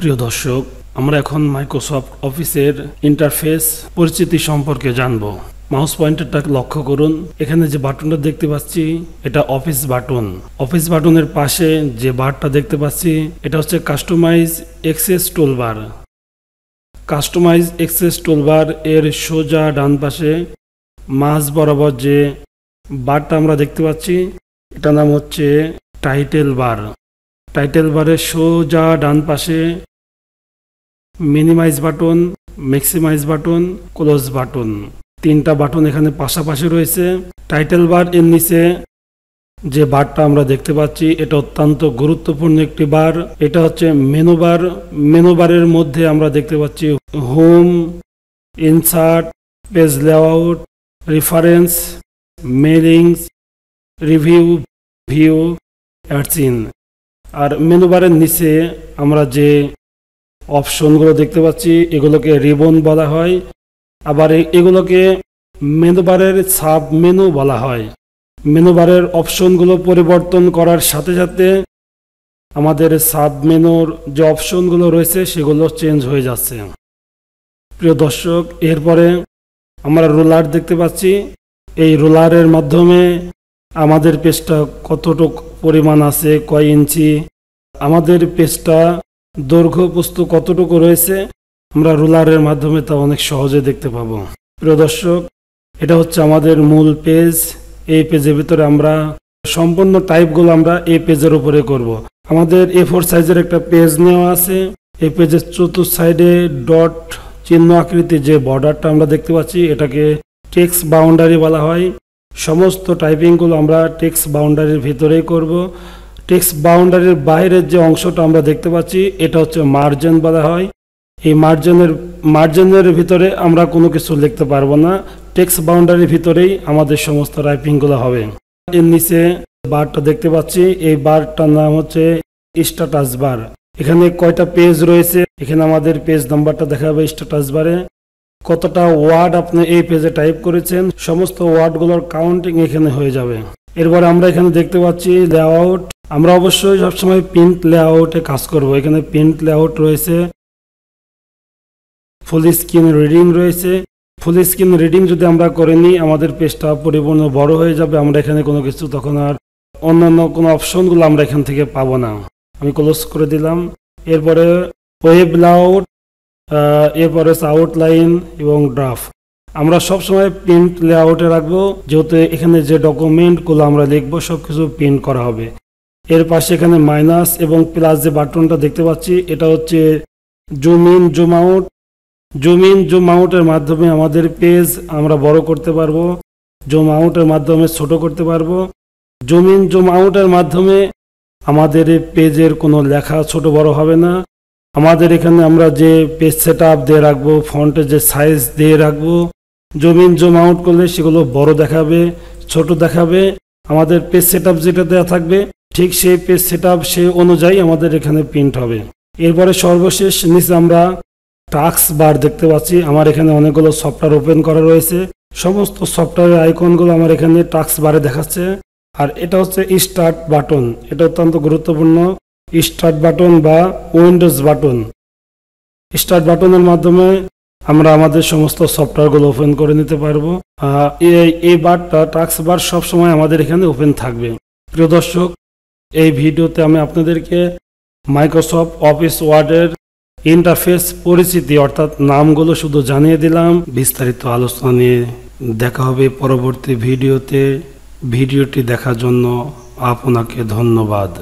প্রিয় দর্শক, আমরা এখন মাইক্রোসফট অফিসের ইন্টারফেস পরিচিতি সম্পর্কে জানব। মাউস পয়েন্টারটাকে লক্ষ্য করুন, এখানে যে বাটনটা দেখতে পাচ্ছি এটা অফিস বাটন। অফিস বাটনের পাশে যে বারটা দেখতে পাচ্ছি এটা হচ্ছে customize access toolbar. Customize access toolbar এর সোজা ডান পাশে মাঝ বরাবর যে বারটা আমরা দেখতে পাচ্ছি এটার নাম হচ্ছে টাইটেল বার। টাইটেল বারের সোজা ডান পাশে minimize button, maximize button, close button, তিনটা বাটন এখানে পাশাপাশি রয়েছে। টাইটেল বার এর নিচে যে বারটা আমরা দেখতে পাচ্ছি এটা অত্যন্ত গুরুত্বপূর্ণ একটি বার। এটা হচ্ছে মেনু বার। মেনু বারের মধ্যে আমরা দেখতে পাচ্ছি home, insert, page layout, references, mailings, review, view, অ্যাডসিন। আর মেনু বারের নিচে আমরা যে অপশনগুলো দেখতে পাচ্ছি এগুলোকে রিবন বলা হয়, আবার এগুলোকে মেনু বারের সাব মেনু বলা হয়। মেনু বারের অপশনগুলো পরিবর্তন করার সাথে সাথে আমাদের সাব মেনুর যে অপশনগুলো রয়েছে সেগুলো চেঞ্জ হয়ে যাচ্ছে। প্রিয় দর্শক, এরপরে আমরা রোলার দেখতে পাচ্ছি। এই রোলারের মাধ্যমে আমাদের পেজটা কতটুকু পরিমাণ আছে, কয় ইঞ্চি, আমাদের পেজটা দৈর্ঘ্য প্রস্থ কতটুকু রয়েছে আমরা রোলারের মাধ্যমে তা অনেক সহজে দেখতে পাবো। প্রিয় দর্শক, এটা হচ্ছে আমাদের মূল পেজ। এই পেজের ভিতরে আমরা সম্পূর্ণ টাইপগুলো আমরা এই পেজের উপরে করব। আমাদের A4 সাইজের একটা পেজ নেওয়া আছে। এই পেজের চতুর্থ সাইডে ডট চিহ্ন আকৃতির যে বর্ডারটা আমরা দেখতে পাচ্ছি এটাকে টেক্সট বাউন্ডারি বলা হয়। সমস্ত টাইপিংগুলো আমরা টেক্সট বাউন্ডারির ভিতরেই করব। টেক্সট বাউন্ডারির বাইরের যে অংশটা আমরা দেখতে পাচ্ছি এটা হচ্ছে মার্জিন বলা হয়। এই মার্জিনের ভিতরে আমরা কোনো কিছু লিখতে পারবো না। টেক্সট বাউন্ডারির ভিতরেই আমাদের সমস্ত টাইপিংগুলো হবে। এর নিচে বারটা দেখতে পাচ্ছি, এই বারটার নাম হচ্ছে স্ট্যাটাস বার। এখানে কয়টা পেজ রয়েছে এখানে আমাদের পেজ নাম্বারটা দেখাবে। স্ট্যাটাস বারে কতটা ওয়ার্ড আপনি এই পেজে টাইপ করেছেন সমস্ত ওয়ার্ডগুলোর কাউন্টিং এখানে হয়ে যাবে। এরপরে আমরা এখানে দেখতে পাচ্ছি লেআউট। আমরা অবশ্যই সবসময় প্রিন্ট লেআউটে কাজ করব। এখানে প্রিন্ট লেআউট রয়েছে, ফুল স্ক্রিন রিডিং রয়েছে। ফুল স্ক্রিন রিডিং যদি আমরা করে নিই আমাদের পেজটা পরিপূর্ণ বড় হয়ে যাবে। আমরা এখানে কোনো কিছু তখন আর অন্যান্য কোনো অপশনগুলো আমরা এখান থেকে পাবো না। আমি ক্লোজ করে দিলাম। এরপরে ওয়েব লেআউট, এরপরে আউটলাইন এবং ড্রাফট। আমরা সবসময় প্রিন্ট লেআউটে রাখবো, যেহেতু এখানে যে ডকুমেন্টগুলো আমরা লিখবো সব কিছু প্রিন্ট করা হবে। এর পাশে এখানে মাইনাস এবং প্লাস যে বাটনটা দেখতে পাচ্ছি এটা হচ্ছে zoom in, zoom out. Zoom in, zoom আউটের মাধ্যমে আমাদের পেজ আমরা বড় করতে পারবো, জুম আউটের মাধ্যমে ছোট করতে পারবো। জুম ইন, জুম আউটের মাধ্যমে আমাদের পেজের কোনো লেখা ছোট বড় হবে না। আমাদের এখানে আমরা যে পেজ সেট আপ দিয়ে রাখবো, ফন্টের যে সাইজ দিয়ে রাখবো, জুম ইন জুম আউট করলে সেগুলো বড় দেখাবে, ছোট দেখাবে। আমাদের পেজ সেট আপ যেটা দেওয়া থাকবে ঠিক সেই পেজ সেট আপ সেই অনুযায়ী আমাদের এখানে প্রিন্ট হবে। এরপরে সর্বশেষ নিচে আমরা টাস্ক বার দেখতে পাচ্ছি। আমার এখানে অনেকগুলো সফটওয়্যার ওপেন করা রয়েছে, সমস্ত সফটওয়্যারের আইকনগুলো আমার এখানে টাস্ক বারে দেখাচ্ছে। আর এটা হচ্ছে স্টার্ট বাটন, এটা অত্যন্ত গুরুত্বপূর্ণ। স্টার্ট বাটন বা উইন্ডোজ বাটন। স্টার্ট বাটনের মাধ্যমে আমরা আমাদের সমস্ত সফটওয়্যারগুলো ওপেন করে নিতে পারবো। এই বারটা টাস্ক বার সবসময় আমাদের এখানে ওপেন থাকবে। প্রিয় দর্শক, এই ভিডিওতে আমি আপনাদেরকে মাইক্রোসফট অফিস ওয়ার্ডের ইন্টারফেস পরিচিতি অর্থাৎ নামগুলো শুধু জানিয়ে দিলাম। বিস্তারিত আলোচনা নিয়ে দেখা হবে পরবর্তী ভিডিওতে। ভিডিওটি দেখার জন্য আপনাকে ধন্যবাদ।